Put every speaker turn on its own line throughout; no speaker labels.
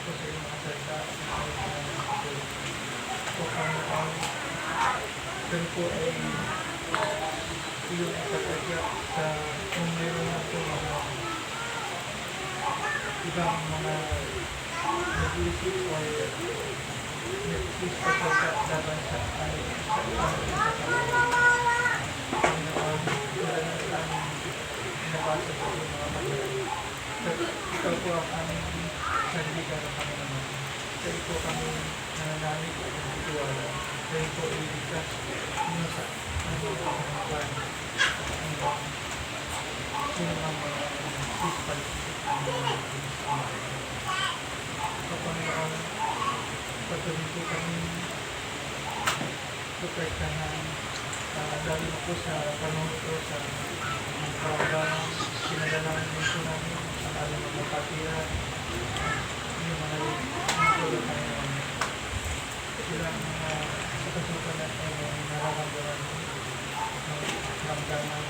po sa iyong mga salita at po kami kami po ay iyong ipatadya sa kung mayroon na po mga ibang mga nag-iisip o nag-iisip po sa laban sa ibang Panginoon, wala na sa aming nabasa sa iyong mga pagkakas. Ikaw po ang aming sandigan ng Panginoon. Sa iyo po kami nananalig at nagtitiwala. Sa iyo po iligtas nyo sa aming pangalaman at hanggang sino ang mga sispalit ang mga sa Panginoon, patuloy po kami protektahan lalo na po sa panahon po sa kawagang sinadalaman din po namin ang alam mga patiran yung mga tulad Panginoon silang mga sa kasukan at nararamdaman ng ramdaman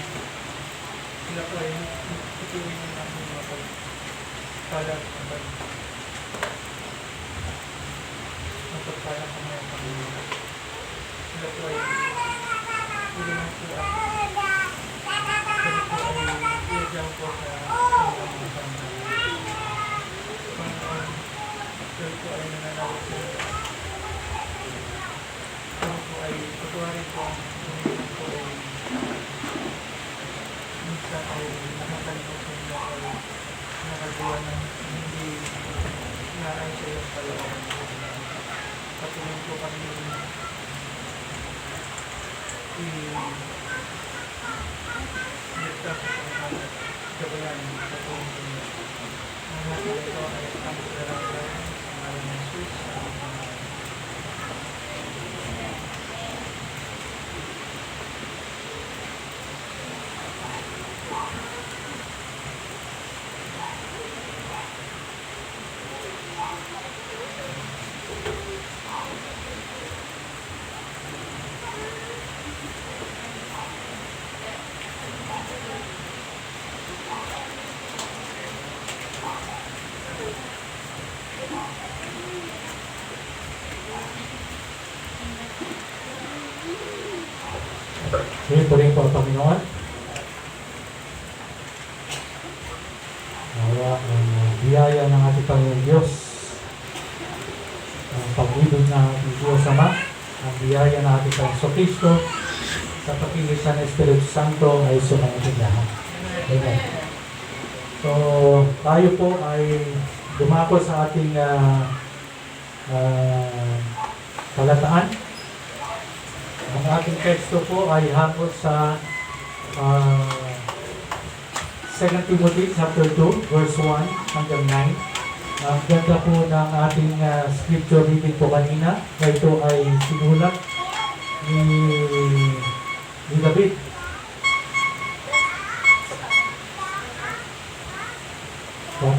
sila po ay tutuloy ng aming mga pagpalag pagpalag ng mga Panginoon sila po ay tulungan po at sila po ay iadyaw po sa kanilang mga Panginoon Panginoon sila po ay nananawag sila sila po ay patuwarin po ang Panginoon po ay minsan ay nakakalimot sa inyo ay nakagawa ng hindi naayon sa iyong kalooban. Patuloy po kami i-lift up sa mga gabayan sa tulong sa inyo. Ang mga ito ay ang paglalagay sa ngalan ng Jesus.
Puri po, Panginoon. Nawa ang biyaya ng ating Panginoon Diyos, ang pag-ibig ng ating Diyos Ama, ang biyaya ng ating Panginoon Kristo, sa pag-ibig ng Espiritu Santo ay sumayin lahat. Amen. So, tayo po ay dumako sa ating kalataan. Ang ating teksto po ay hango sa 2 Timothy chapter 2, verse 1 hanggang 9. Ang ganda po ng ating scripture reading po kanina na ito ay sinulat ni David. So,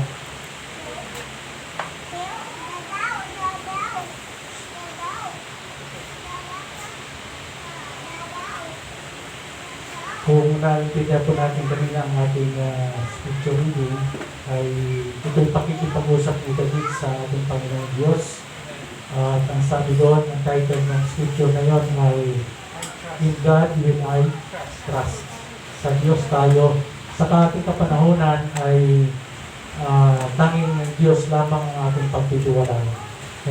kung naintindihan po natin kanina ang ating scripture reading, ay ito'y pakikipag-usap ni David sa ating Panginoon Diyos. At ang sabi doon, ang title ng scripture na yon ay In God Will I Trust. Sa Diyos tayo. Sa ating kapanahonan ay tanging Diyos lamang ang ating pagtitiwalaan.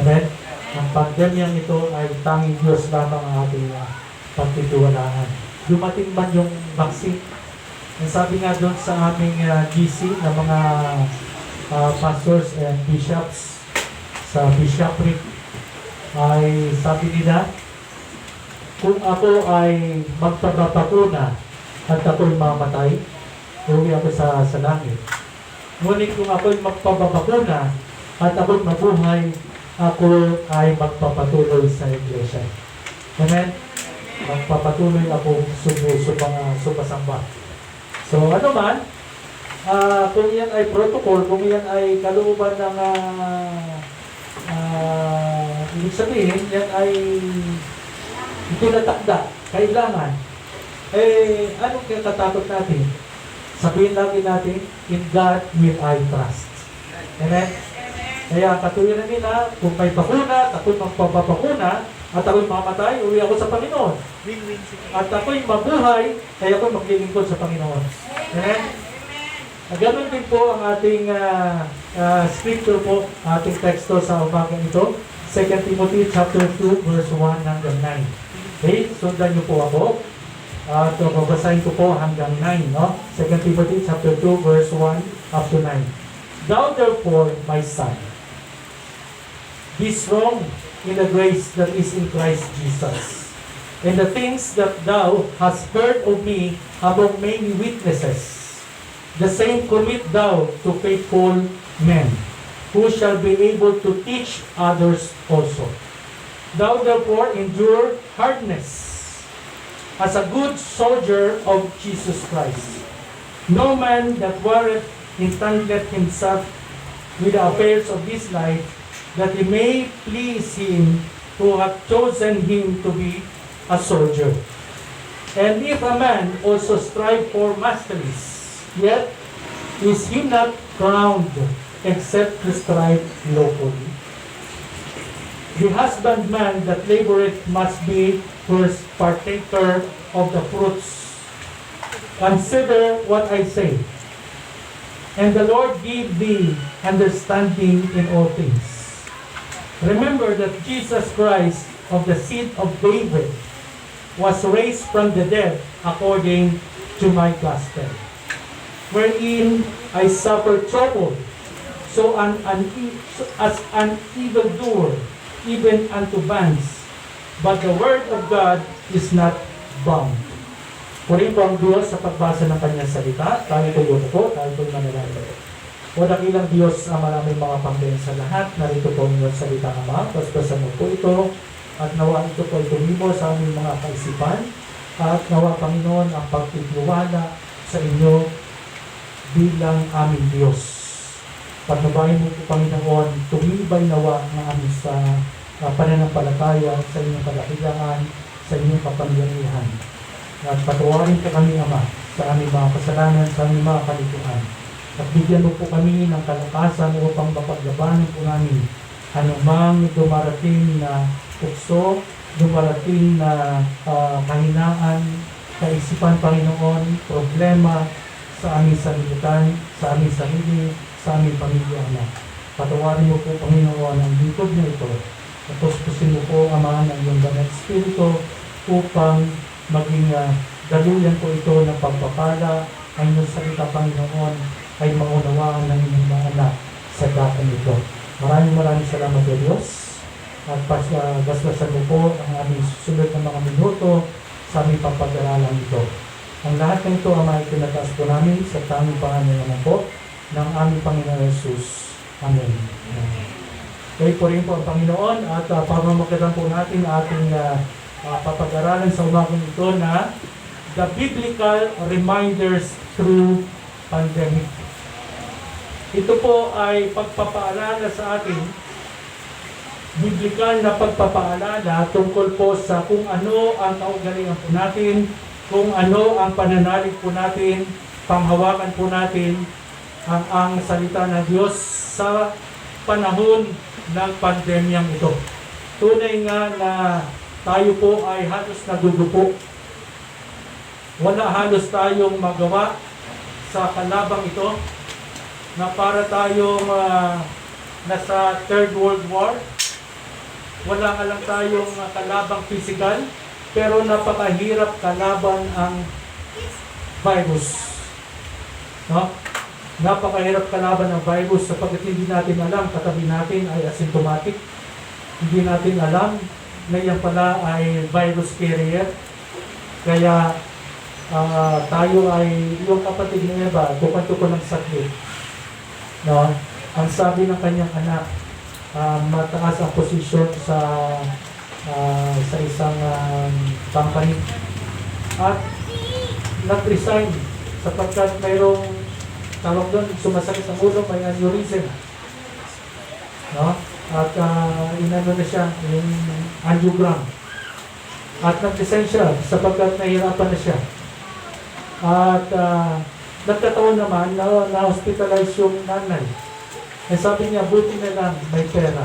Amen? Ang pandemyang ito ay tanging Diyos lamang ang ating pagtitiwalaan. Dumating man yung vaccine. Ang sabi nga doon sa aming GC na mga pastors and bishops sa bishopric ay sabi nila, kung ako ay magpapapakuna at ako'y mamatay, uwi ako sa langit. Ngunit kung ako'y magpapapakuna at ako'y mabuhay, ako ay magpapatuloy sa iglesia. Amen? Magpapatuloy ako sumasamba. So ano man, kung yan ay protocol, kung yan ay kalooban ng ibig sabihin, yan ay tinatakda, kailangan. Anong katatakot natin? Sabihin lagi natin, in God will I trust. Amen? Kaya katuwiran nila, kung may bakuna, at ako'y magpapabakuna, at ako'y mamatay, uwi ako sa Panginoon.
Win-win situation.
At ako'y mabuhay, kaya ako'y maglilingkod sa Panginoon. Amen? Ganun din po ang ating scripture po, ating teksto sa umagang ito. 2 Timothy chapter 2, verse 1 hanggang 9. Okay, sundan niyo po ako. At babasahin ko po hanggang 9. No? 2 Timothy chapter 2, verse 1 up to 9. Thou therefore, my son, be strong in the grace that is in Christ Jesus. And the things that thou hast heard of me among many witnesses, the same commit thou to faithful men, who shall be able to teach others also. Thou therefore endure hardness as a good soldier of Jesus Christ. No man that warreth entangleth himself with the affairs of this life, that he may please him who hath chosen him to be a soldier. And if a man also strive for masteries, yet is he not crowned, except to strive lawfully. The husbandman that laboreth must be first partaker of the fruits. Consider what I say, and the Lord give thee understanding in all things. Remember that Jesus Christ of the seed of David was raised from the dead according to my gospel, wherein I suffer trouble, so as an evildoer, even unto bands. But the word of God is not bound. Purihin po ang Diyos sa pagbasa ng kanyang salita. Tayo tuyo po, tayo po manalangin. O dakilang Diyos ang maraming mga panggayon sa lahat. Narito po ang iyong salita, Ama. Paspasan mo po ito. At nawa ito po tumimo sa aming mga kaisipan. At nawa, Panginoon, ang pagtitiwala sa inyo bilang aming Diyos. Pagnabahin mo po, Panginoon, tumibay nawa ng aming sa pananampalataya sa inyong kadakilaan, sa inyong kapangyarihan. At patawarin po kami, Ama, sa aming mga kasalanan, sa aming mga kalikuan. At bigyan mo po kami ng kalakasan upang mapaglabanan po namin anumang dumarating na tukso, dumarating na kahinaan, kaisipan, Panginoon, problema sa aming sanlibutan, sa aming sarili, sa aming pamilya, Ama. Patawarin mo po, Panginoon, ang lingkod na ito. At puspusin mo po, Ama, ng iyong banal Espiritu upang maging daluyan po ito ng pagpapala ang iyong salita, Panginoon, ay maunawaan ng inyong mga anak sa datang ito. Maraming salamat, O Diyos. At basbasan mo po ang aming susunod na mga minuto sa aming papag-aralan ito. Ang lahat ng ito, Ama, ay pinataas po namin sa tanging pangalan naman po ng aming Panginoon Jesus. Amen. Kaya po rin po ang Panginoon at pamamagatan po natin ating papag-aralan sa umagang ito na The Biblical Reminders Through Pandemic. Ito po ay pagpapaalala sa atin, biblikal na pagpapaalala tungkol po sa kung ano ang kaugalian po natin, kung ano ang pananalig po natin, panghawakan po natin ang salita ng Diyos sa panahon ng pandemyang ito. Tunay nga na tayo po ay halos nagugupo. Wala halos tayong magawa sa kalabang ito na para tayong nasa Third World War. Wala ka lang tayong kalabang physical, pero napakahirap kalaban ang virus. No? Napakahirap kalaban ang virus sapagkat hindi natin alam, katabi natin ay asymptomatic. Hindi natin alam na yan pala ay virus carrier. Kaya tayo ay, yung kapatid ni Eva, tukan-tukan ng sakit. No? Ang sabi ng kanyang anak, mataas ang posisyon sa isang company. At nag-resign sapagkat mayroong tawag doon, sumasakit ang ulo, may aneurysm. No? At inano na siya, yung angiogram. At nag-resign siya sapagkat nahihirapan na siya. At nagkataon naman na hospitalize yung nanay. Eh sabi niya, buti na lang may pera.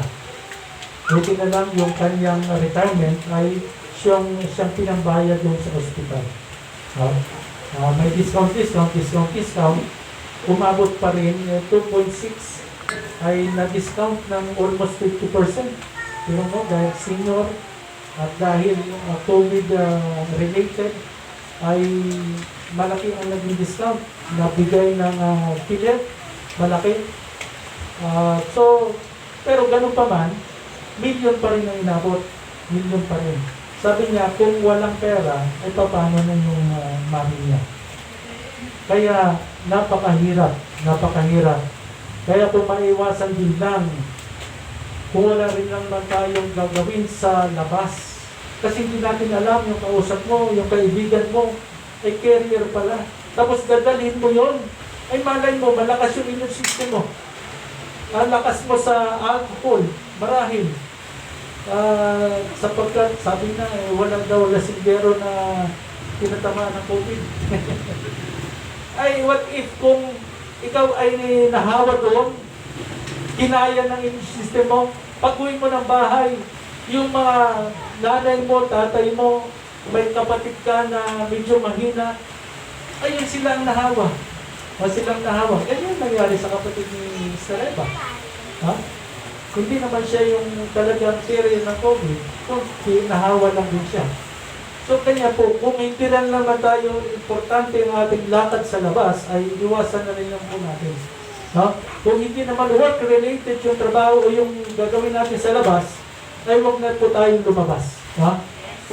Buti na lang yung kanyang retirement ay siyang pinambayad doon sa ospital. May discount. Umabot pa rin, 2.6 ay na-discount ng almost 50%. Pero mo, dahil senior at dahil COVID-related, ay malaki ang naging discount. Nabigay ng PhilHealth, malaki. Pero ganun pa man, million pa rin ang inabot. Million pa rin. Sabi niya, kung walang pera, ay paano na yung mami niya. Kaya, napakahirap. Kaya kung maiwasan din lang, kung wala rin lang man tayong gagawin sa labas. Kasi hindi natin alam yung kausap mo, yung kaibigan mo, ay carrier pala. Tapos dadalhin mo yon, ay malay mo, malakas yung immune system mo. Ang lakas mo sa alcohol, marahil. Sapagkat sabi na, wala daw lasingero na tinatamaan ng COVID. Ay, what if kung ikaw ay nahawa doon, kinaya ng immune system mo, pag-uwi mo ng bahay, yung mga nanay mo, tatay mo, may kapatid ka na medyo mahina, ayun silang nahawa. Ganyan nangyari sa kapatid ni Stareba. Hindi naman siya yung talagang carrier ng COVID, kung nahawa lang din siya. So kanya po, kung hindi rin naman tayo importante ang ating lakad sa labas, ay iwasan na rin lang po natin. Kung hindi naman work-related yung trabaho o yung gagawin natin sa labas, ay huwag na po tayong lumabas.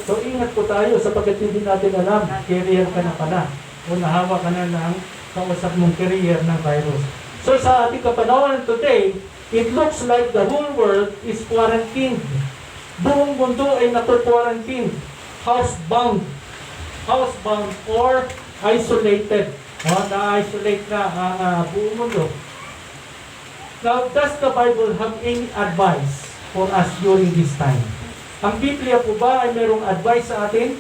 So ingat po tayo sapagkat hindi natin alam, carrier ka na pala o nahawa ka na ng kausap mong carrier ng virus. So sa ating kapanahonan today, it looks like the whole world is quarantined. Buong mundo ay nato-quarantine. Housebound or isolated. Na-isolate na ang buong mundo. Now, does the Bible have any advice for us during this time? Ang Biblia po ba ay mayroong advice sa atin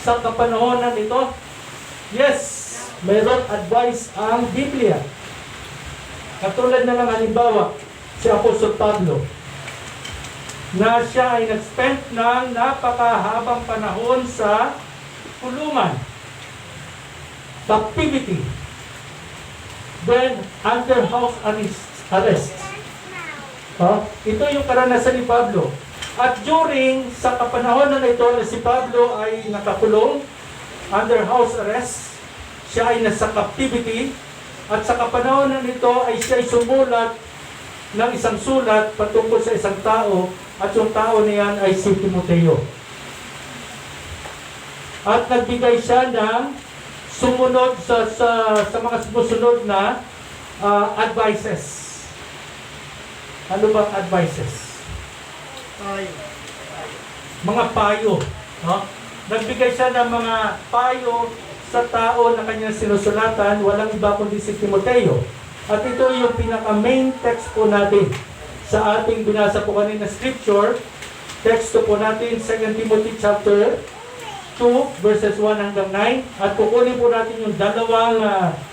sa kapanahonan nito? Yes, mayroong advice ang Biblia. Katulad na lang halimbawa, si Apostol Pablo, na siya ay nag-spend ng napakahabang panahon sa kulungan, captivity, then under house arrest. Ito yung karanasan ni Pablo. At during sa kapanahon na ito na si Pablo ay nakakulong, under house arrest, siya ay nasa captivity, at sa kapanahon na ito ay siya ay sumulat ng isang sulat patungkol sa isang tao, at yung tao na yan ay si Timoteo. At nagbigay siya ng sumunod sa mga sumusunod na advices. Ano bang advices? Mga payo. Nagbigay siya ng mga payo sa tao na kanyang sinusulatan, walang iba kundi si Timoteo. At ito yung pinaka-main text po natin sa ating binasa po kanina scripture. Text po natin, 2 Timothy chapter 2, verses 1 hanggang 9. At kukunin po natin yung dalawang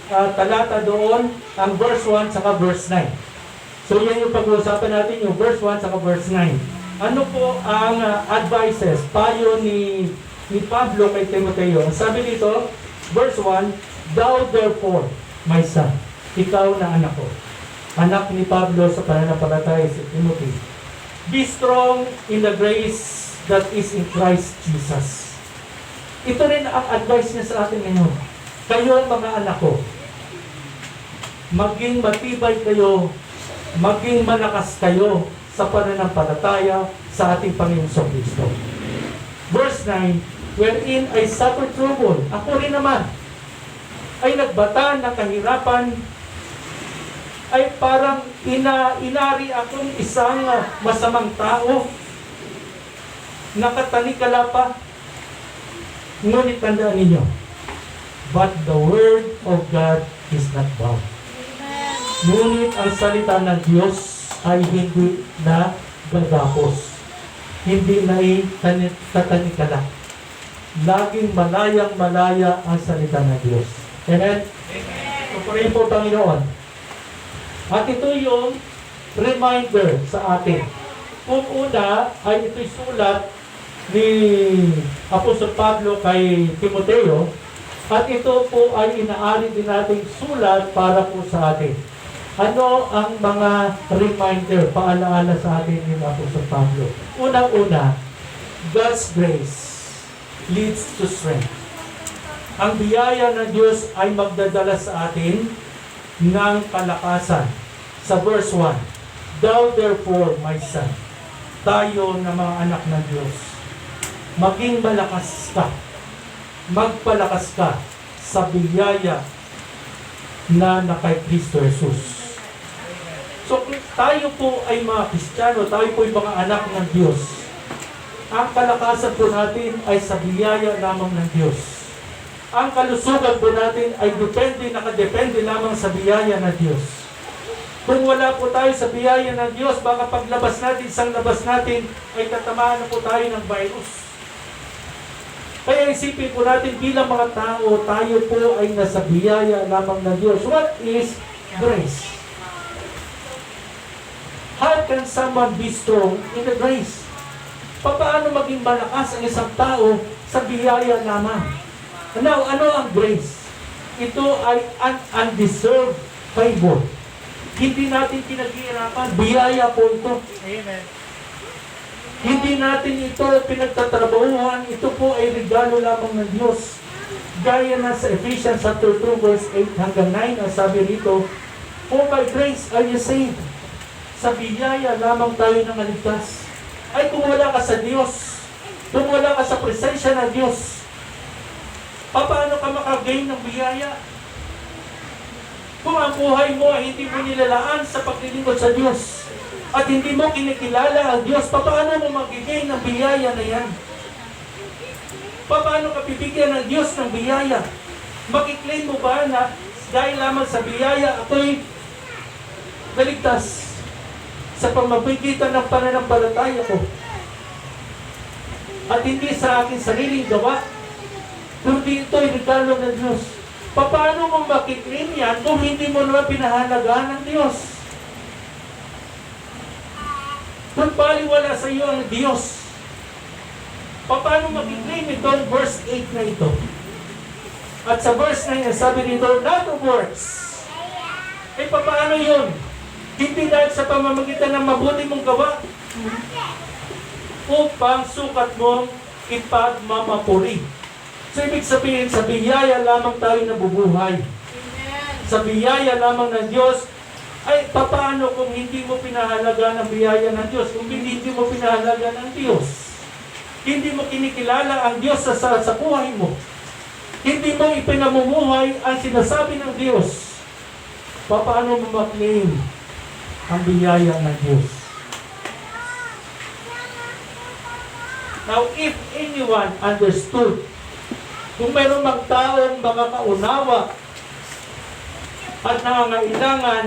talata doon, ang verse 1 saka verse 9. So yan yung pag-uusapan natin, yung verse 1 saka verse 9. Ano po ang advices, payo ni Pablo kay Timoteo? Ang sabi dito, verse 1, Thou therefore, my son, ikaw na anak ko, anak ni Pablo sa pananampalataya si Timothy, be strong in the grace that is in Christ Jesus. Ito rin ang advice niya sa atin ngayon. Kayo mga anak ko, maging matibay kayo, maging malakas kayo sa pananampalataya sa ating Panginoon Kristo. Verse 9, wherein I suffer trouble. Ako rin naman ay nagbata ng kahirapan, ay parang inari akong isang masamang tao, nakatanikala pa. Ngunit tandaan ninyo, but the word of God is not bound. Ngunit ang salita ng Diyos ay hindi na gagapos, hindi na itatanikala. Laging malayang-malaya ang salita ng Diyos. Amen? Pupurihin po, Panginoon. At ito yung reminder sa atin. Kung una ay ito'y sulat ni Apostol Pablo kay Timoteo, at ito po ay inaari din nating sulat para po sa atin. Ano ang mga reminder, paalaala sa atin ni Apostol Pablo? Unang-una, God's grace leads to strength. Ang biyaya ng Diyos ay magdadala sa atin ng kalakasan. Sa verse 1, Thou therefore, my son, tayo na mga anak ng Diyos, maging malakas ka, magpalakas ka sa biyaya na kay Kristo Jesus. So, tayo po ay mga Kristiyano, tayo po ay mga anak ng Diyos. Ang kalakasan po natin ay sa biyaya lamang ng Diyos. Ang kalusugan po natin ay nakadepende lamang sa biyaya ng Diyos. Kung wala po tayo sa biyaya ng Diyos, baka paglabas natin, isang labas natin, ay tatamaan na po tayo ng virus. Kaya isipin po natin bilang mga tao, tayo po ay nasa biyaya lamang ng Diyos. What is grace? How can someone be strong in the grace? Paano maging malakas ang isang tao sa biyaya lamang? Now, ano ang grace? Ito ay an undeserved favor. Hindi natin pinaghihirapan. Biyaya po ito.
Amen.
Hindi natin ito pinagtatrabahuhan. Ito po ay regalo lamang ng Diyos. Gaya na sa Ephesians chapter 2 verse 8 hanggang 9, ang sabi rito, For by grace are you saved. Sa biyaya lamang tayo nangaligtas. Ay kung wala ka sa Diyos, kung wala ka sa presensya ng Diyos, paano ka makagain ng biyaya? Kung ang buhay mo ay hindi mo nilalaan sa paglilingkod sa Diyos at hindi mo kinikilala ang Diyos, paano mo magiging ng biyaya na yan? Paano ka bibigyan ng Diyos ng biyaya? Makiklaim mo ba na dahil lamang sa biyaya ako'y naligtas sa pamamagitan ng pananampalataya ko at hindi sa aking sariling gawa, kundi ito'y regalo ng Diyos? Paano mo makiklaim yan kung hindi mo naman pinahalagaan ng Diyos? Kung baliwala sa iyo ang Diyos, paano makiklaim ito ang verse 8 na ito? At sa verse 9, sabi nito, not of works. Eh, paano yun? Hindi dahil sa pamamagitan ng mabuti mong gawa upang sukat mong ipagmamapuri. So, ibig sabihin, sa biyaya lamang tayo nabubuhay. Sa biyaya lamang ng Diyos, ay paano kung hindi mo pinahalaga ng biyaya ng Diyos? Kung hindi mo pinahalaga ng Diyos, hindi mo kinikilala ang Diyos sa buhay mo, hindi mo ipinamumuhay ang sinasabi ng Diyos, paano mo maklaim ang biyaya ng Diyos? Now, if anyone understood, kung mayroong magtaong makakaunawa at nangangailangan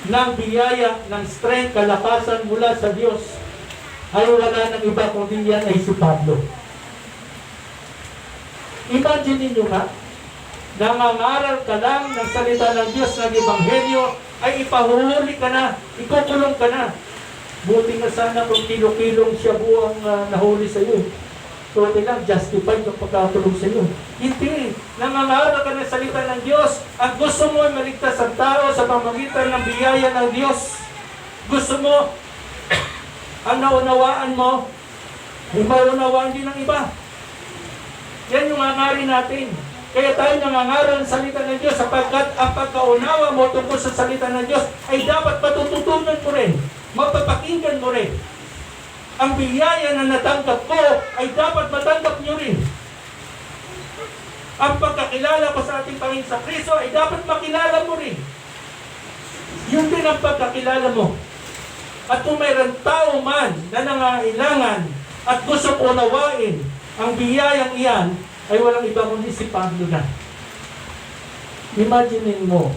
ng biyaya, ng strength, kalakasan mula sa Diyos, ay wala ng iba kundi yan ay si Pablo. Imagine ninyo nga, nangangaral ka lang ng salita ng Diyos ng Ebanghelyo, ay ipahuhuli ka na, ikukulong ka na. Buti nga sana kung kilo-kilong siya buwang nahuli sa iyo. So, lang, justified yung pagkatulong sa iyo. Hindi. Nangangaral ka ng salita ng Diyos. Ang gusto mo ay maligtas ang tao sa pamamagitan ng biyaya ng Diyos. Gusto mo, ang naunawaan mo, ay maunawaan din ng iba. Yan yung hangarin natin. Kaya tayo nangangaral ng salita ng Diyos sapagkat ang pagkaunawa mo tungkol sa salita ng Diyos ay dapat matututunan mo rin. Mapapakinggan mo rin. Ang biyaya na natanggap ko ay dapat matanggap nyo rin. Ang pagkakilala ko sa ating Panginoon sa Kristo ay dapat makilala mo rin. Yun din ang pagkakilala mo. At kung mayroong tao man na nangailangan at gusto unawain ang biyayang iyan, ay walang iba kundi si Pablo na. Imagine mo,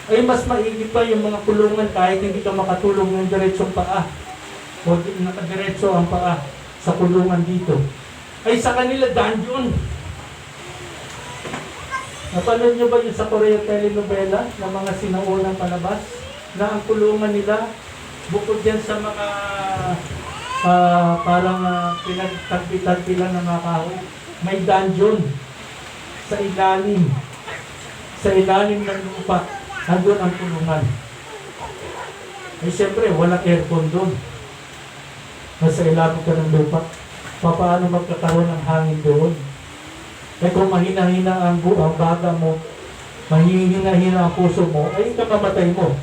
ay mas maigi pa yung mga kulungan kahit hindi ka makatulong ng diretsong paa. O nakadiretso ang paa sa kulungan dito. Ay sa kanila dungeon. Napanood nyo ba yung sa Korea telenovela na mga sinaunang palabas? na ang kulungan nila, bukod yan sa mga parang pinagtagpi-tagpi lang ng mga kahoy, may dungeon sa ilalim. Sa ilalim ng lupa, andun ang kulungan. Eh siyempre, walang aircon doon. Nasa ilalim ka ng lupa. Paano magkakaroon ng hangin doon? Eh kung mahina-hina ang baga mo, mahihina-hina ang puso mo, ay kamamatay mo.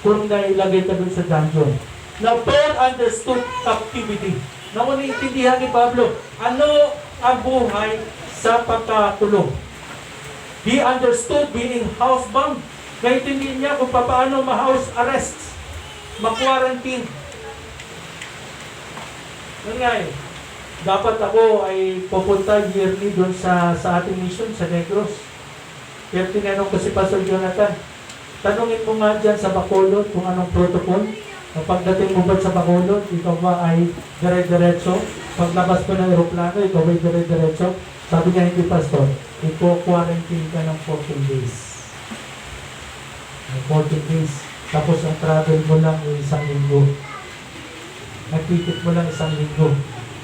Kung nailagay ka doon sa dungeon. Now, Paul understood captivity. Naintindihan ni Pablo, ano ang buhay sa pagkakulong. He understood being housebound. Naintindihan niya kung paano ma-house arrest, ma-quarantine. Yan nga eh. Dapat ako ay pupunta yearly doon sa ating mission sa Negros. Kaya tinanong ko si Pastor Jonathan, tanungin mo nga dyan sa Bacolod kung anong protocol. Pagdating mo ba sa Bacolod, ikaw ba ay dire-diretso? Paglabas ko ng aeroplano, ikaw ay dire-diretso? Sabi niya, hindi Pastor, iko-quarantine ka ng 14 days. 14 days. Tapos ang travel mo lang ay 1 linggo. Nag-ticket mo lang 1 linggo.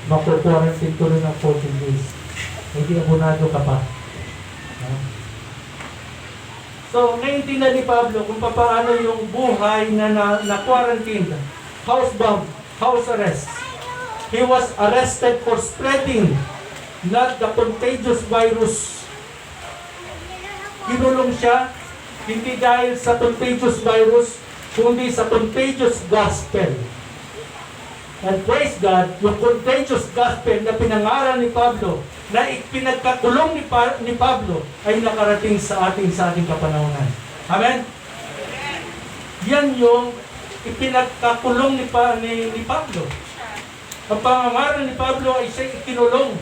Maku-quarantine ko rin ng 14 days. Hindi abonado ka pa. So, naiintindihan ni Pablo kung paano yung buhay na quarantine, housebound, house arrest. He was arrested for spreading not the contagious virus. Kinulong siya, hindi dahil sa contagious virus, kundi sa contagious gospel. And praise God, yung contagious gospel na pinangaral ni Pablo, na pinagkakulong ni Pablo, ay nakarating sa ating kapanahonan. Amen? Yan yung ipinagkakulong ni Pablo. Ang pangangaral ni Pablo ay siya ikinulong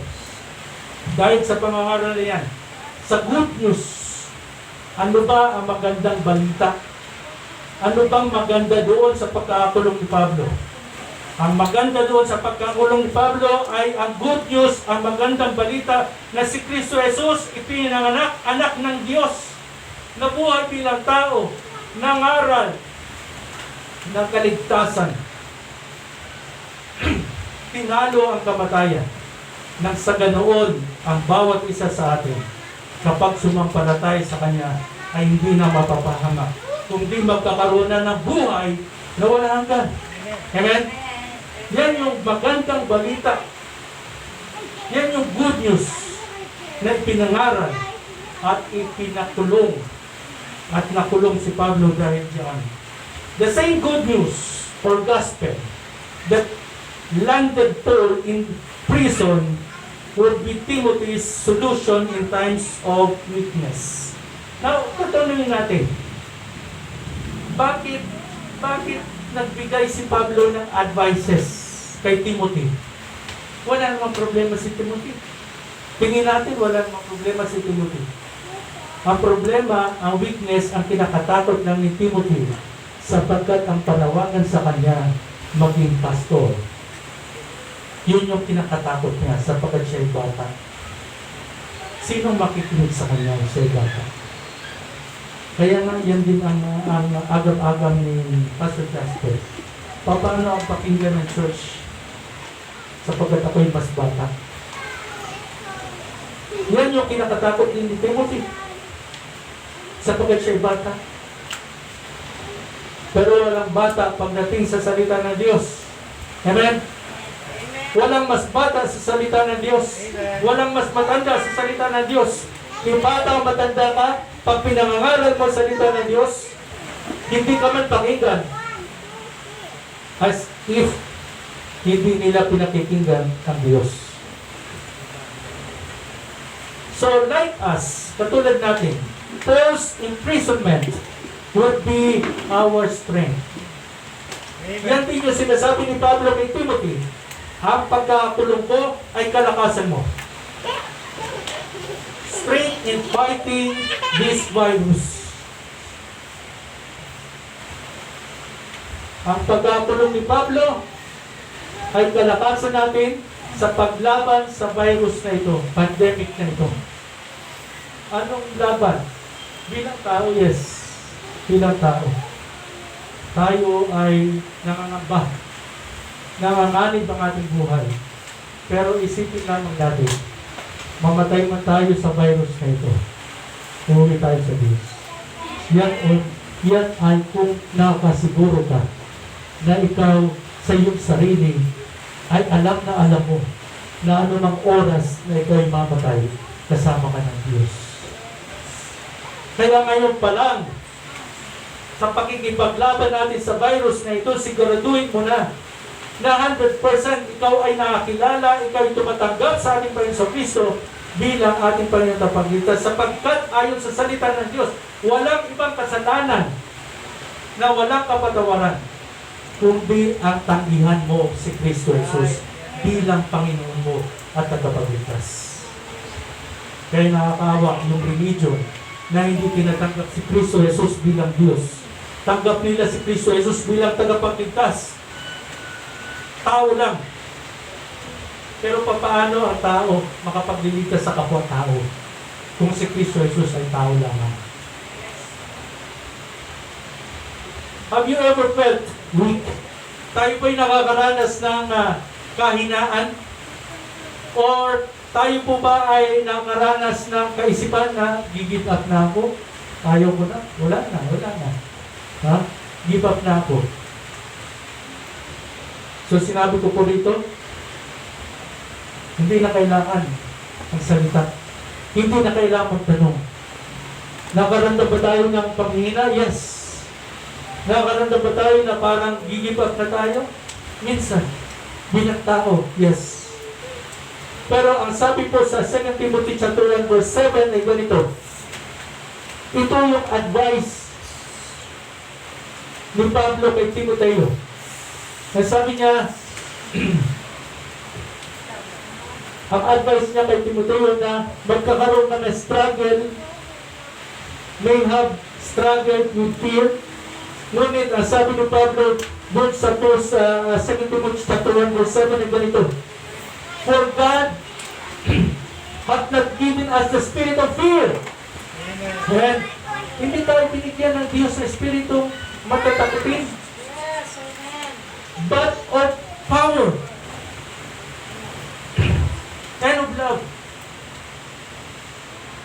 dahil sa pangangaral na yan. Sa good news, ano ba ang magandang balita? Ano bang maganda doon sa pagkakakulong ni Pablo? Ang maganda doon sa pagkakulong ni Pablo ay ang good news, ang magandang balita na si Kristo Jesus ipinanganak, anak ng Diyos, nabuhay bilang tao, nangaral ng kaligtasan. Tinalo ang kamatayan nang sa ganoon ang bawat isa sa atin kapag sumampalatay sa Kanya ay hindi na mapapahamak, kundi magkakaroon na ng buhay na walang hanggan. Amen? Yan yung magandang balita. Yan yung good news na ipinangaral at ipinakulong at nakulong si Pablo dahil diyan. The same good news or gospel that landed Paul in prison would be Timothy's solution in times of weakness. Now, tatanungin natin, bakit nagbigay si Pablo ng advices kay Timothy? Wala namang problema si Timothy. Tingin natin, wala namang problema si Timothy. Ang problema, ang weakness, ang kinakatakot ng ni Timothy sapagkat ang panawagan sa kanya maging pastor. Yun yung kinakatakot niya sapagkat siya'y bata. Sinong makikinig sa kanya? Siya'y bata. Kaya nga, yan din ang agam-agam ni Pastor Jasper. Paano ang pakinggan ng church sapagkat ako'y mas bata? Yan yung kinakatakot din ni Timothy sapagkat siya'y bata. Pero walang bata pagdating sa salita ng Diyos. Amen? Walang mas bata sa salita ng Diyos. Walang mas matanda sa salita ng Diyos. Yung bata o matanda ka, pag pinangangaral mo sa salita ng Diyos, hindi ka man pakinggan. As if hindi nila pinakikinggan ang Diyos. So like us, katulad natin, Paul's imprisonment would be our strength. Yan din yung sinasabi ni Pablo kay Timothy. Ang pagkakulong ko ay kalakasan mo. Strength in fighting this virus. Ang pagkakulong ni Pablo ay kalakasan natin sa paglaban sa virus na ito, pandemic na ito. Anong laban? Bilang tao, yes. Bilang tao. tayo ay nangangamba, nanganganib ang ating buhay. Pero isipin lamang natin, mamatay man tayo sa virus na ito, umuwi tayo sa Diyos. Yan ay kung nakasiguro ka na ikaw sa iyong sarili ay alam mo na anumang oras na ikaw ay mamatay, kasama ka ng Diyos. Kaya ngayon pa lang, sa pakikipaglaban natin sa virus na ito, siguraduhin mo na 100% ikaw ay nakakilala, ikaw ay tumatanggap sa ating Panginoon Kristo bilang ating Panginoon Tagapagligtas, sapagkat ayon sa salita ng Diyos, walang ibang kasalanan na walang kapatawaran kundi ang tanggihan mo si Kristo Jesus bilang Panginoon mo at Tagapagligtas. Kaya nakakaawa yung religion na hindi tinatanggap si Kristo Jesus bilang Diyos. Tanggap nila si Kristo Jesus bilang Tagapagligtas. Tao lang. Pero paano ang tao makapagliligtas sa kapwa-tao kung si Kristo Jesus ay tao lamang? Have you ever felt weak? Tayo ba'y nakakaranas ng kahinaan? Or tayo po ba ay nakaranas ng kaisipan na give up na ako? Ayaw ko na? Wala na. Ha? Give up na ako. So sinabi ko po dito, hindi na kailangan ang salita. Hindi na kailangan magtanong. Nakaramdam ba tayo ng panghina? Yes. Nakaramdam ba tayo na parang give up na tayo? Minsan. Bilang tao, yes. Pero ang sabi po sa 2 Timothy chapter 1 verse 7 ay ganito. Ito yung advice ni Pablo kay Timoteo. Sabi niya, ang advice niya kay Timoteo na magkakaroon ka ng struggle, may have struggle with fear. Ngunit, ang sabi ni Pablo doon sa 2 Timothy chapter 1 verse 7 ay ganito. For God hath not given us the spirit of fear. And hindi tayo binigyan ng Diyos sa espiritu matatakutin, but of power and of love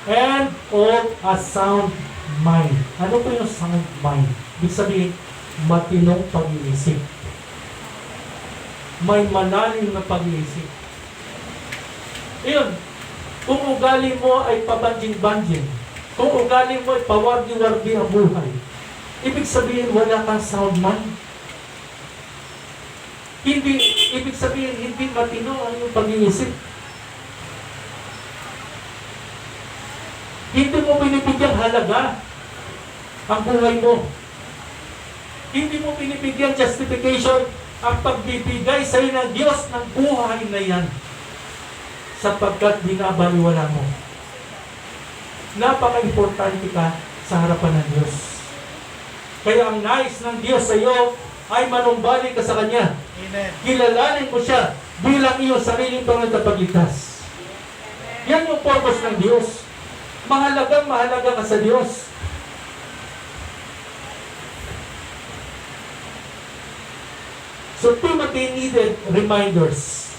and of a sound mind. Ano po yung sound mind? Ibig sabihin, matinong pag-iisip. May malalim na pag-iisip. Iyon, kung ugali mo ay pabanjing-banjing, kung ugali mo ay pawardi-wardi ang buhay, ibig sabihin, wala kang sound mind. Ibig sabihin, hindi matino ang iyong pag-iisip. Hindi mo binibigyang halaga ang buhay mo. Hindi mo binibigyan justification ang pagbibigay sa iyo ng Diyos ng buhay na yan. Sapagkat binabaliwala mo. Napaka-importante ka sa harapan ng Diyos. Kaya ang nais ng Diyos sa iyo ay manumbalik ka sa Kanya.
Amen.
Kilalanin mo siya bilang iyong sariling pangtapagligtas. Yan yung purpose ng Diyos. Mahalagang mahalaga ka sa Diyos. So Timothy needed reminders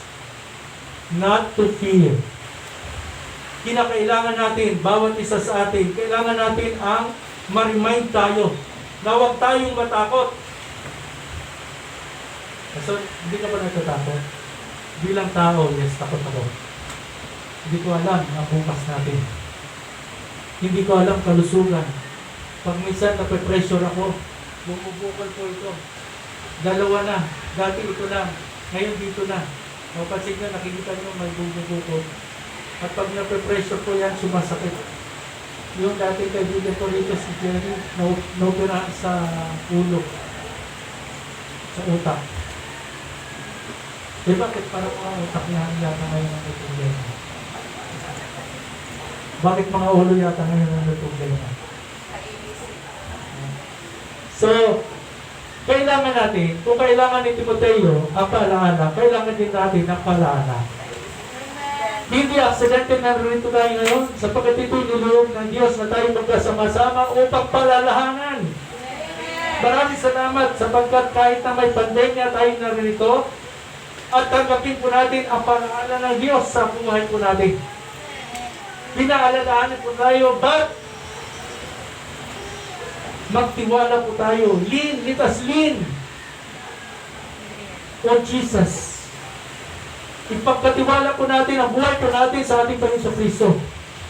not to fear. Kinakailangan natin, bawat isa sa atin, kailangan natin ang ma-remind tayo na huwag tayong matakot. So, hindi ka ba natatakot? Bilang tao, yes, takot ako. Hindi ko alam ang bukas natin. Hindi ko alam kalusugan. Pag minsan nape-pressure ako, bumubukol po ito. Dalawa na. Dati ito lang. Ngayon dito na. Mapansin nyo, nakikita nyo may bumubukol. At pag nape-pressure po yan, sumasakit. Yung dati kaibigan ko rito si Jerry, naupirahan sa ulo. Sa utak. Eh bakit parang mga utak niya yata ngayon ang problema? Bakit mga ulo yata ngayon ang problema? So, kailangan natin, kung kailangan ni Timoteo ang paalala, kailangan din natin ang paalala. Hindi aksidente na rin ito tayo ngayon, sapagkat ito niloob ng Diyos na tayo magkasama-sama upang palalahanan. Maraming salamat sapagkat kahit na may pandemya tayo narito, at tanggapin po natin ang pangalanan ng Diyos sa buhay po natin. Pinaalalahanan po tayo, but magtiwala po tayo. Let us lean on Jesus. Ipagkatiwala po natin ang buhay po natin sa ating Panginoon Kristo.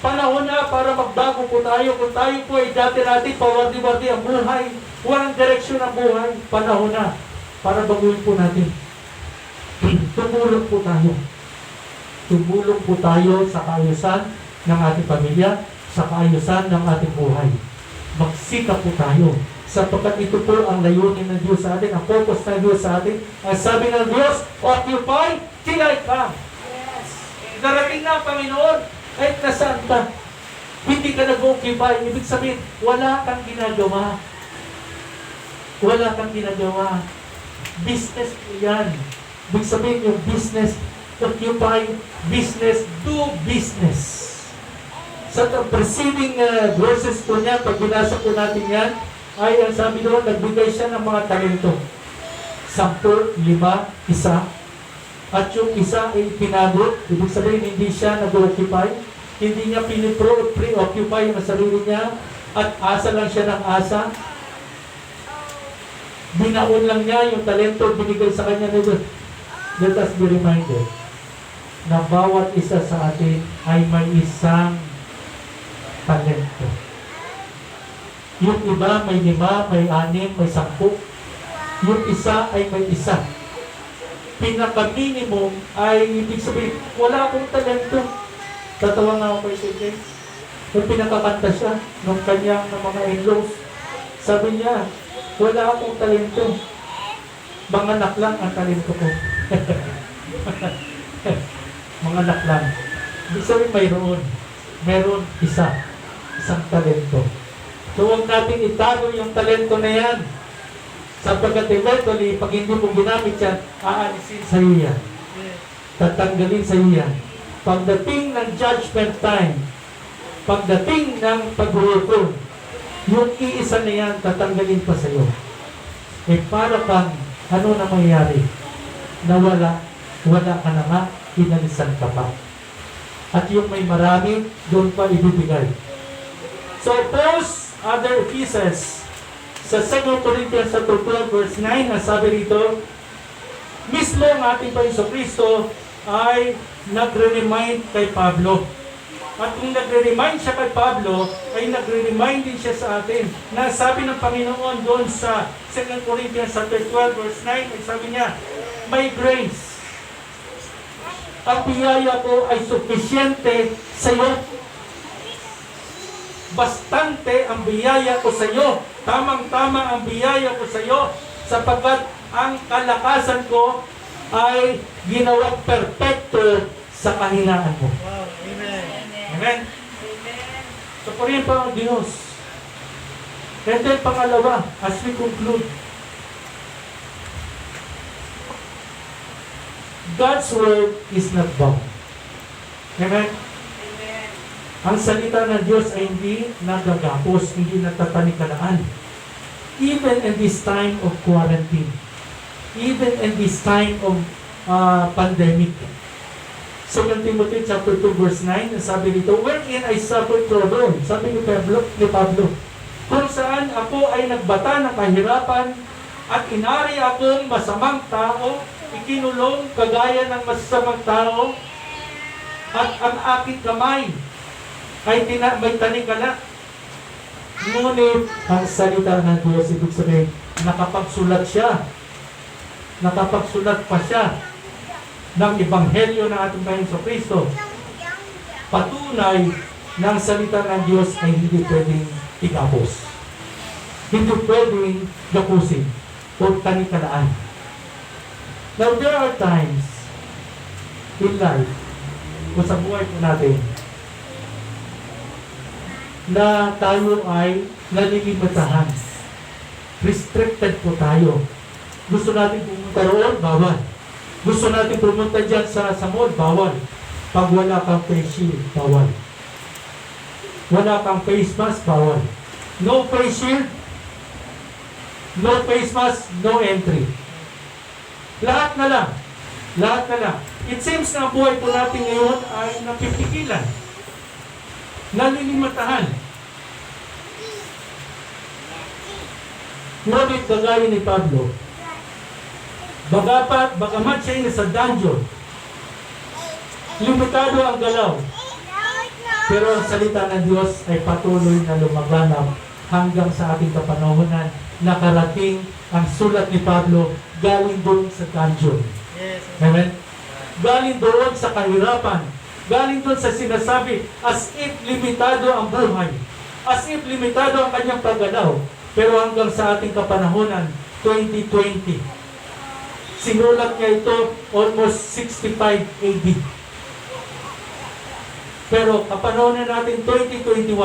Panahon na para magbago po tayo. Kung tayo po ay dati natin pawardi-wardi ang buhay, walang direksyon ang buhay, panahon na para baguhin po natin. Tumulong po tayo. Tumulong po tayo sa kaayusan ng ating pamilya, sa kaayusan ng ating buhay. Magsikap po tayo. Sapagkat ito po ang layunin ng Diyos sa atin, ang purpose ng Diyos sa atin. Ang sabi ng Diyos, occupy till I come. Darating na ang Panginoon, kahit nasaan ka, hindi ka nag-occupy. Ibig sabihin, wala kang ginagawa. Wala kang ginagawa. Business po yan. Ibig sabihin yung business, occupy, business, do business. Sa preceding verses po niya, pag binasa po natin yan, ay ang sabi doon, nagbigay siya ng mga talento. 10, 5, 1. At yung isa ay pinagot. Ibig sabihin, hindi siya nag-occupy. Hindi niya pre-occupy yung sarili niya. At asa lang siya ng asa. Binaon lang niya yung talento binigay sa kanya ni Diyos. Let us be reminded na bawat isa sa atin ay may isang talento. Yung iba may 5, may 6, may 10. Yung isa ay may isa. Pinaka-minimum ay ibig sabihin, wala akong talento. Tatawa nga ako kay Sir. Nung pinakakanta siya, nung kanyang mga in-laws, sabi niya, wala akong talento. Manganak lang ang talento ko. Manganak lang. Ibig sabihin mayroon isang talento. So huwag natin itago yung talento na yan. Sapagkat eventually, pag hindi mo ginamit yan, aalisin sa iyo yan. Tatanggalin sa iyo yan. Pagdating ng judgment time, pagdating ng paghuhukom, yung iisa na yan, tatanggalin pa sa iyo. Eh para kang, ano na mangyayari? Nawala ka na nga, inalisan ka pa. At yung may marami, doon pa ibibigay. So, other pieces sa 2 Corinthians 12 verse 9, ang sabi rito, mismo ang ating Panginoon Kristo ay nagre-remind kay Pablo. At kung nagre-remind siya kay Pablo, ay nagre-remind din siya sa atin. Na sabi ng Panginoon doon sa 2 Corinthians 12 verse 9, ay sabi niya, may grace. Ang biyaya ko ay sufisyente sa iyo. Bastante ang biyaya ko sa iyo. Tamang-tama ang biyaya ko sa iyo. Sapagkat ang kalakasan ko ay ginawang perpekto sa kahinaan mo.
Wow, amen.
Amen? So, purihin pa ang Diyos. And then, pangalawa, as we conclude, God's word is not bound. Amen? Ang salita ng Diyos ay hindi nagagapos, hindi natatanikalaan. Even in this time of quarantine, even in this time of pandemic. 2 Timothy chapter 2 verse 9, sabi dito, wherein I suffer trouble. Sabi ni Pablo, kung saan ako ay nagbata ng kahirapan at inari akong masamang tao, ikinulong kagaya ng masamang tao, at ang aking kamay ay may tanikala. Ngunit ang salita ng Diyos, ibig sabihin, nakapagsulat siya. Nakapagsulat pa siya ng Ebanghelyo ng ating Panginoon Kristo. Patunay na ang salita ng Diyos ay hindi pwedeng igapos. Hindi pwedeng gapusin o tanikalaan. Now, there are times in life, o sa buhay po natin, na tayo ay nalilimitahan. Restricted po tayo. Gusto natin pumunta roon, bawal. Gusto natin pumunta dyan sa mall, bawal. Pag wala kang face shield, bawal. Wala kang face mask, bawal. No face shield, No face mask, no entry. Lahat na lang. Lahat na lang. It seems na ang buhay po natin ngayon ay napipigilan. Nalilimatahan. Ngunit kagaya ni Pablo, bagamat siya ay nasa dungeon, limitado ang galaw, pero ang salita ng Diyos ay patuloy na lumaganap hanggang sa ating kapanahonan. Nakarating ang sulat ni Pablo galing doon sa dungeon.
Yes.
Amen? Galing doon sa kahirapan. Galing doon sa sinasabi as if limitado ang buhay. As if limitado ang kanyang paggalaw. Pero hanggang sa ating kapanahonan, 2020, sinulat niya ito almost 65 AD. Pero kapanahonan natin 2021,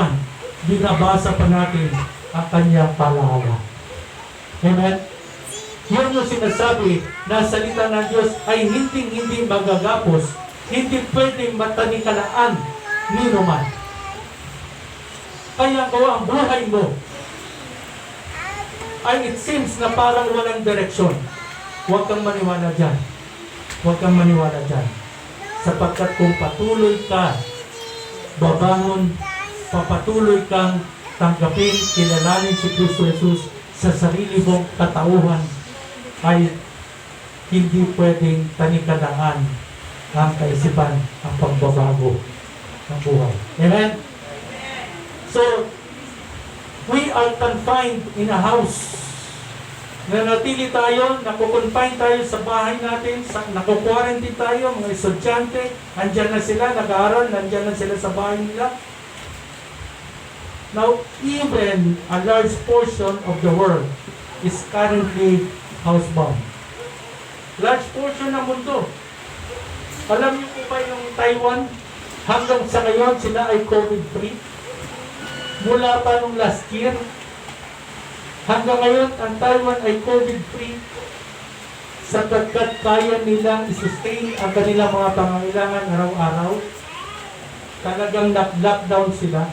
binabasa pa natin ang kanyang palaala. Amen? Yun yung sinasabi na salita ng Diyos ay hindi magagapos, hindi pwedeng matanikalaan ni naman. Kaya kung ang buhay mo ay it seems na parang walang direksyon, huwag kang maniwala dyan. Huwag kang maniwala dyan. Sapagkat kung patuloy ka, babangon, papatuloy kang tanggapin, kilalanin si Kristo Jesus sa sarili mong katauhan, ay hindi pwedeng tanikalaan ang kaisipan, ang pagbabago ng buhay. Amen? So, we are confined in a house. Nanatili tayo, nakukonfine tayo sa bahay natin, naku-quarantine tayo, mga estudyante, andyan na sila, nag-aaral, nandyan na sila sa bahay nila. Now, even a large portion of the world is currently housebound. Large portion ng mundo. Alam niyo po ba yung Taiwan, hanggang sa ngayon sila ay COVID-free? Mula pa nung last year, hanggang ngayon, ang Taiwan ay COVID-free sapagkat kaya nilang i-sustain ang kanilang mga pangangailangan araw-araw. Talagang lockdown sila.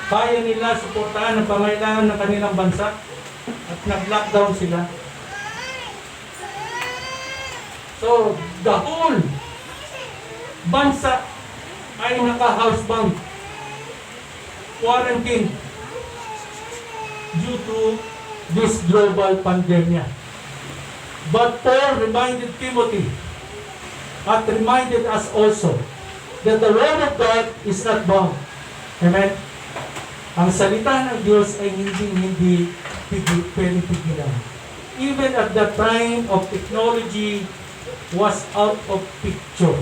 Kaya nila suportahan ang pangangailangan ng kanilang bansa at nag-lockdown sila. So, the whole bansa ay naka-housebound, quarantine due to this global pandemic. But Paul reminded Timothy at reminded us also that the word of God is not bound. Amen? Ang salita ng Diyos ay hindi pwede pigilan. Even at the time of technology was out of picture.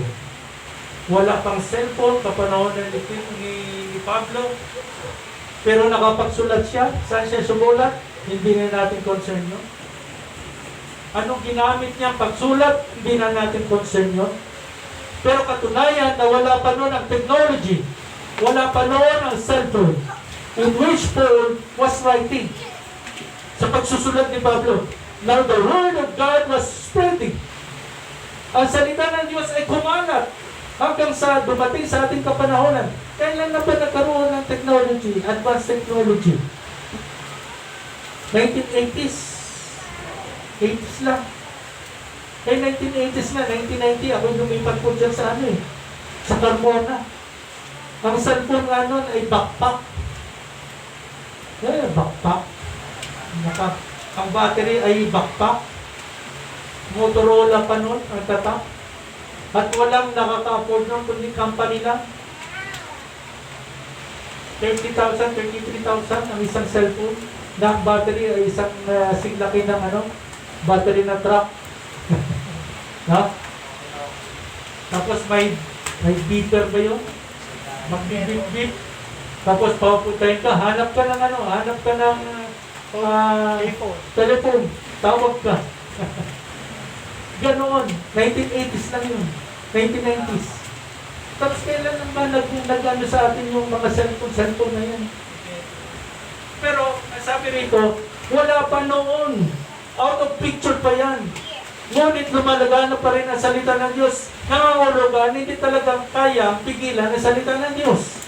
Wala pang cellphone, kapanahon ni Pablo. Pero nakapagsulat siya. Saan siya sumulat? Hindi na natin concern yun. Anong ginamit niya pagsulat? Hindi na natin concern yun. Pero katunayan na wala pa noon ang technology. Wala pa noon ang cellphone in which Paul was writing. Sa pagsusulat ni Pablo. Now the word of God was spreading. Ang salita ng Diyos ay kumalat hanggang sa dumating sa ating kapanahonan. Kailan na ba nagkaroon ng technology, advanced technology? 1980s. 80s lang. Eh, 1980s na, 1990, ako lumipat po dyan sa sa Carmona. Ang cellphone nga nun ay backpack. Backpack. Ang battery ay backpack. Motorola pa nun, ang tatak. At walang nakaka-afford nun, kundi company lang. 30,000, 33,000 ang isang cellphone. Na ang battery ay isang siglaki ng battery na truck. No? Tapos may beeper ba yun? Mag-beep-beep. Tapos papuntahin ka, hanap ka ng telephone. Tawag ka. Ganoon. 1980s lang yun. 1990s. Tapos kailan naman nag-ano sa atin yung mga cellphone na yan? Pero, sabi rito, wala pa noon. Out of picture pa yan. Ngunit lumalagana pa rin ang salita ng Diyos. Nangangulugan, hindi talaga kaya pigilan ang salita ng Diyos.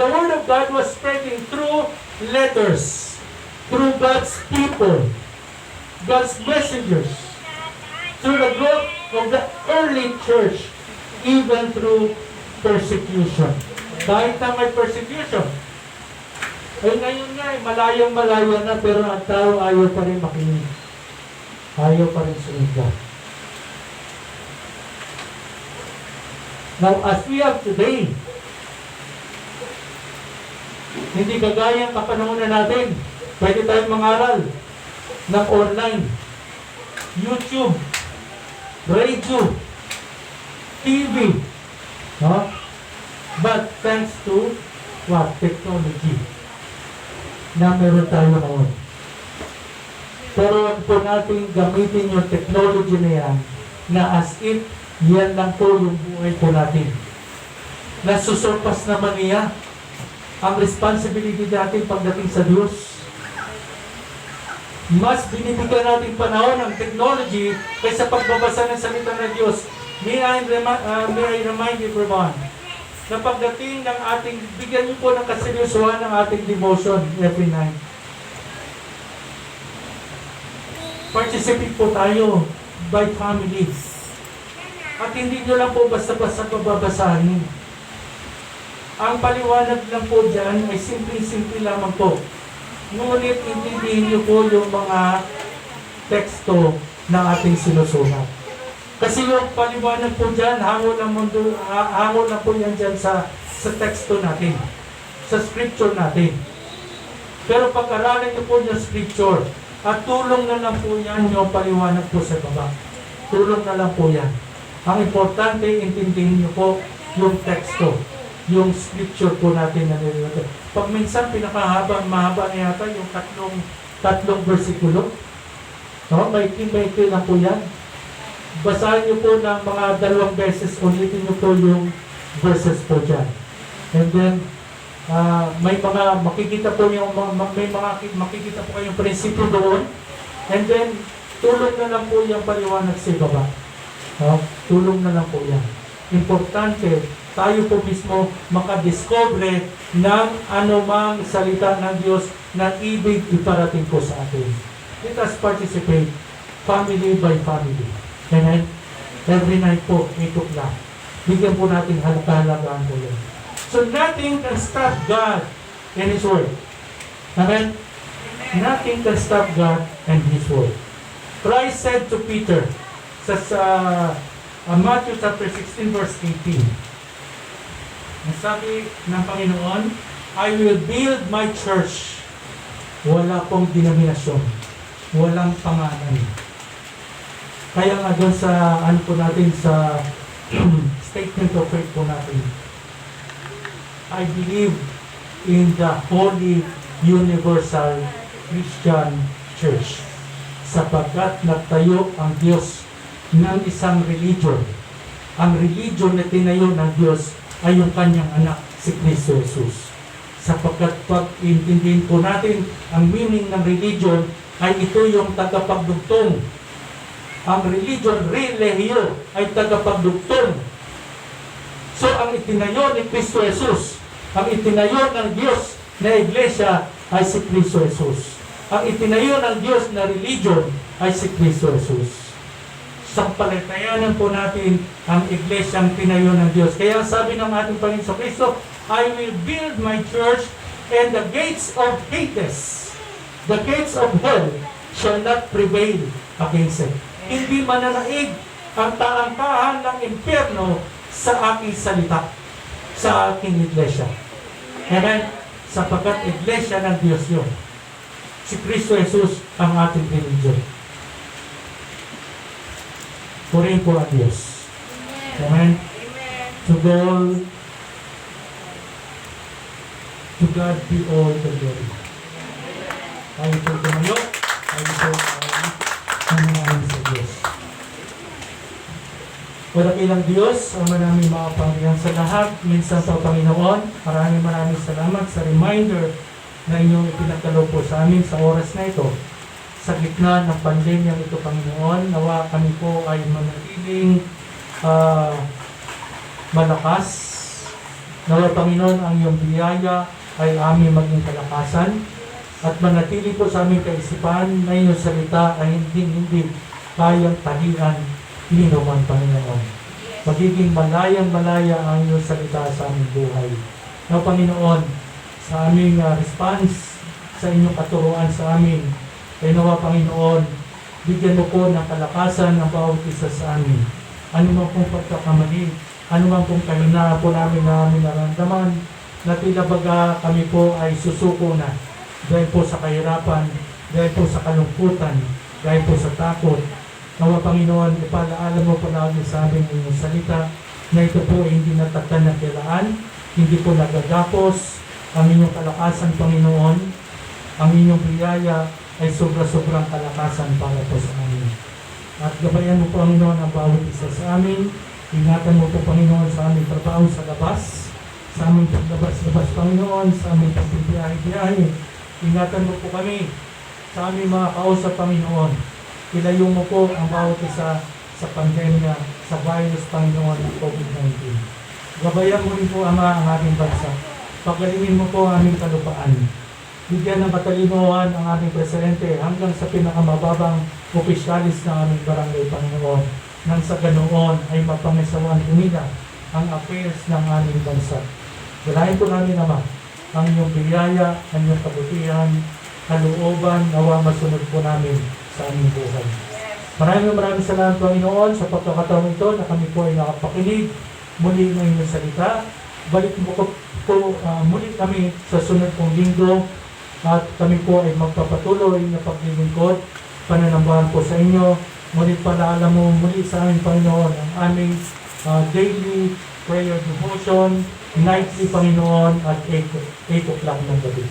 The Word of God was spreading through letters. through God's people, God's messengers, through the growth of the early church, even through persecution. Kahit na may persecution, ay ngayon nga, malayong-malayo na, pero ang tao ayaw pa rin makinig. Ayaw pa rin sumigla. Now, as we have today, hindi kagaya ang kapanahonan natin. Pwede tayong mangaral ng online, YouTube, radio, TV. No? But thanks to what? Technology na meron tayo noon. Pero wag po natin gamitin yung technology na yan na as if yan lang po yung buhay po natin. Nasusurpas naman niya ang responsibility natin pagdating sa Diyos. Mas binibigyan natin panahon ng technology kaysa pagbabasa ng salita ng Diyos. May I remind everyone na pagdating ng ating, bigyan niyo po ng kaseryosohan ng ating devotion every night. Participate po tayo by family. At hindi nyo lang po basta-basta pababasahin. Ang paliwanag lang po dyan ay simple-simple lamang po. Ngunit intindihin niyo po yung mga teksto na ating sinusulat. Kasi yung paliwanag po dyan, hango na po yan dyan sa teksto natin, sa scripture natin. Pero pag-aralan niyo po yung scripture, at tulong na lang po yan yung paliwanag po sa baba. Tulong na lang po yan. Ang importante, intindihin niyo po yung teksto, yung scripture po natin na nililagay. Pag minsan mahaba na yata yung tatlong versikulo. No? Maikli lang po yan. Basahin niyo po ng mga 2 beses, ulitin niyo po yung verses po dyan. And then, may mga makikita po yung makikita po kayong prinsipyo doon. And then, tulong na lang po yung paliwanag sa baba. Tulong na lang po yan. Importante, tayo po mismo makadiscover ng anumang salita ng Diyos na ibig iparating po sa atin. Let us participate family by family. Amen? Every night po, 8 o'clock. Bigyan po natin halaga-halagaan po yan. So nothing can stop God and His Word. Amen? Nothing can stop God and His Word. Christ said to Peter, sa Matthew chapter 16 verse 18, nasabi ng Panginoon, I will build my church. Wala pong denominasyon. Walang pangalan. Kaya nga doon sa, po natin, sa statement of faith po natin, I believe in the Holy Universal Christian Church. Sapagkat nagtayo ang Diyos ng isang religion. Ang religion na tinayo ng Diyos ay yung kanyang anak, si Kristo Jesus. Sapagkat pag intindihin po natin ang meaning ng religion, ay ito yung tagapagdugtong. Ang religion, religiyo, ay tagapagdugtong. So, ang itinayo ni Kristo Jesus, ang itinayo ng Diyos na iglesia ay si Kristo Jesus. Ang itinayo ng Diyos na religion ay si Kristo Jesus. Sampalatayanan po natin ang iglesyang tinayo ng Diyos. Kaya sabi ng ating Panginoon Kristo, I will build my church and the gates of Hades, the gates of hell, shall not prevail against it. Hindi mananaig ang taangkahan ng impyerno sa aking salita, sa aking iglesia. Amen? Sapagkat iglesia ng Diyos yun. Si Kristo Jesus ang ating religion. Purihin po ang Diyos. Amen? To God be all the glory. Tayo po tumayo. Tayo po ang sa Diyos. Wadakilang Diyos, ang maraming mga Panginoon sa lahat, minsan sa Panginoon, maraming salamat sa reminder na inyong ipinagdalo po sa amin sa oras na ito. Sa gitna ng pandemya ito, Panginoon, nawa kami po ay manatiling malakas. Nawa, Panginoon, ang iyong biyaya ay aming maging kalakasan at manatili po sa aming kaisipan na inyong salita ay hindi kayang talian ni naman, Panginoon. Magiging malayang-malaya ang inyong salita sa aming buhay. Now, Panginoon, sa aming response sa inyong katuruan sa amin, kay nawa, Panginoon, bigyan mo po ng kalakasan ng bawat isa sa amin. Ano man pong pagkakamali, ano man pong kahina po namin naramdaman, na tila baga kami po ay susuko na dahil po sa kahirapan, dahil po sa kalungkutan, dahil po sa takot. Nawa, Panginoon, ipalaala mo po lagi sa amin inyong salita na ito po ay hindi natakdan ng kailaan, hindi po nagagapos ang inyong kalakasan, Panginoon. Ang inyong biyaya ay sobra-sobrang kalakasan para po sa amin. At gabayan mo, Panginoon, ang bawat isa sa amin. Ingatan mo po, Panginoon, sa aming trabaho sa labas, sa aming paglabas-labas, Panginoon, sa aming pagbibiyahe-biyahe. Ingatan mo po kami sa aming mga kausap, Panginoon. Ilayo mo po ang bawat isa sa pandemya, sa virus, Panginoon, ng COVID-19. Gabayan mo rin po, Ama, ang ating bansa. Pagalingin mo po ang aming kalupaan. Bigyan ng katalinuhan ang aming presidente hanggang sa pinakamababang opisyalis ng aming barangay, Panginoon. Nang sa ganoon ay mapangisawan nila ang affairs ng aming bansa. Galahin po namin, Ama, ang inyong biyaya, ang inyong kabutihan, kalooban, nawa masunod po namin sa aming buhay. Maraming salamat, Panginoon, sa pagkakataon ito na kami po ay nakapakinig muli ng inyong salita. Balik mo po muli kami sa sunod pong linggo at kami po ay magpapatuloy na paglilingkod, pananambahan po sa inyo. Ngunit paalala mo muli sa aming Panginoon ang aming daily prayer devotion, nightly, Panginoon, at 8 o'clock ng gabi.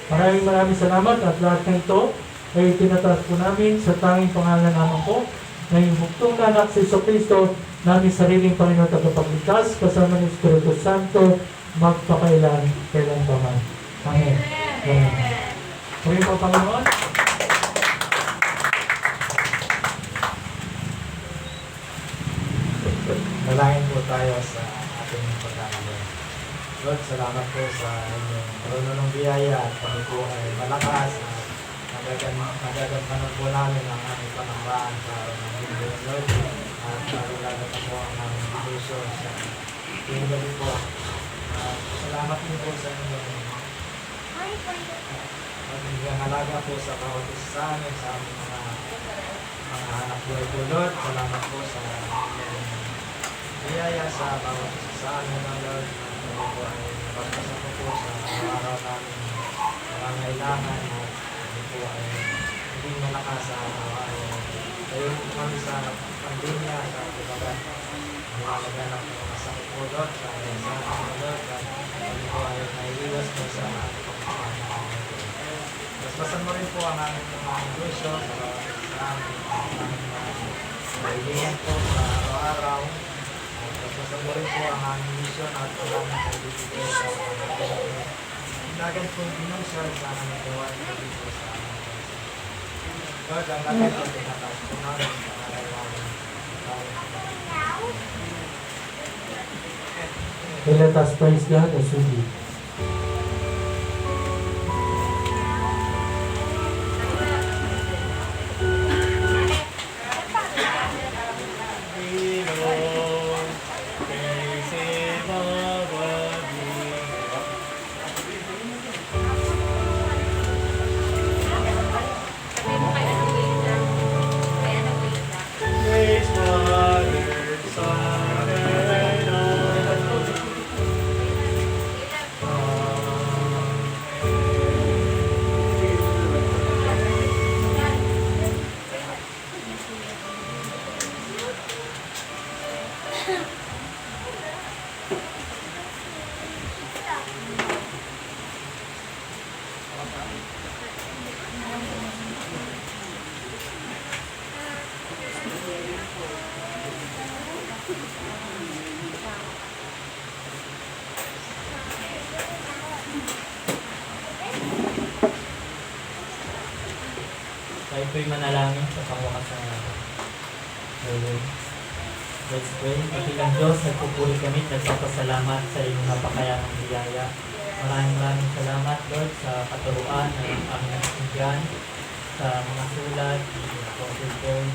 Maraming salamat at lahat ng ito ay tinataas po namin sa tanging pangalan naman po na yung buktong na anak si Jesucristo, namin sariling Panginoon tagapagligtas kasama ng Espiritu Santo magpakailan pa man. Amen. Amen. Pagin po, Panginoon.
Nalangin po tayo sa ating pagkakabay. Lord, salamat po sa inyong marunong biyaya at kami po ay malakas at nagagampanan po namin ang aming panambaan sa araw ng linggo, Lord. At lalo na po ang aming devotion sa gabi po. Salamat din po sa inyong pagiging halaga po sa bawat isa sa amin, sa aming mga anak buhay po, Lord. Salamat po sa biyaya sa bawat isa sa amin, Lord. Kami po ay napagpasa po sa araw namin pangangailangan at kami po ay hindi malakas sa araw-araw. Kayo po kami sa pandemya, sa tibagan. Mahalaga na po mga sakit po, Lord, sa amin, Lord. At kami po ay naiiwas po sa pagpapakain. Basbasan mo rin po ang aming mga negosyo sa aming kailangan po sa araw-araw. Basbasan mo rin po ang aming mission at ang aming pagbibigay sa mga ilagan po dinusal sa aming gawain na dito sa aming bansa. Lord, ang lahat po pinataas po namin sa araw-araw.
Let us praise God as we do.
Tayo po'y manalangin sa pangwakas ng Lord. Let's pray. Dakilang Diyos, nagpupuri kami at nagpapasalamat sa iyong napakayanang biyaya. Maraming salamat, Lord, sa katuruan na aming nasindihan sa mga sulat ni Apostle Paul.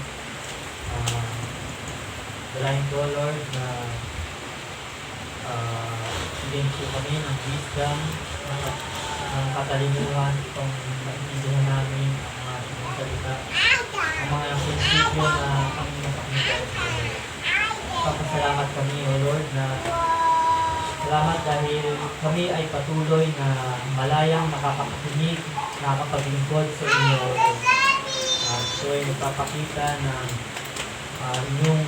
Dalayan ko, Lord, na bigyan po kami ng wisdom, ng katalinuhan itong maintindihan namin ang mga salita, ang mga prinsipyo na kami napakinggan. Papasalamat kami, O Lord, na salamat dahil kami ay patuloy na malayang nakakakinig, nakakapaglingkod sa inyo. Ito ay nagpapakita ng inyong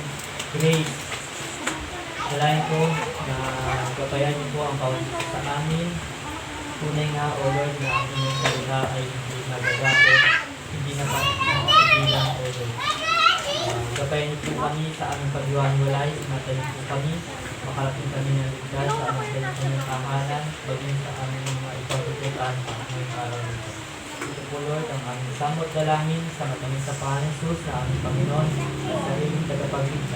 grace. Salain ko na gabayan niyo po ang bawat isa sa amin. Tunay nga, O Lord, na ang inyong salita ay hindi nagagamit, hindi napakibilang, O Lord. Gabayan niyo po kami sa aming paghiwalay, matayin po kami, makarating kami ng ligtas sa aming ganitong kamahalan, baging sa aming mga ipagkukutan sa aming araw nito. Ito po, Lord, ang aming samot dalangin sa matamis sa Panginoon Jesus na aming Panginoon at sa iyong tagapagligtas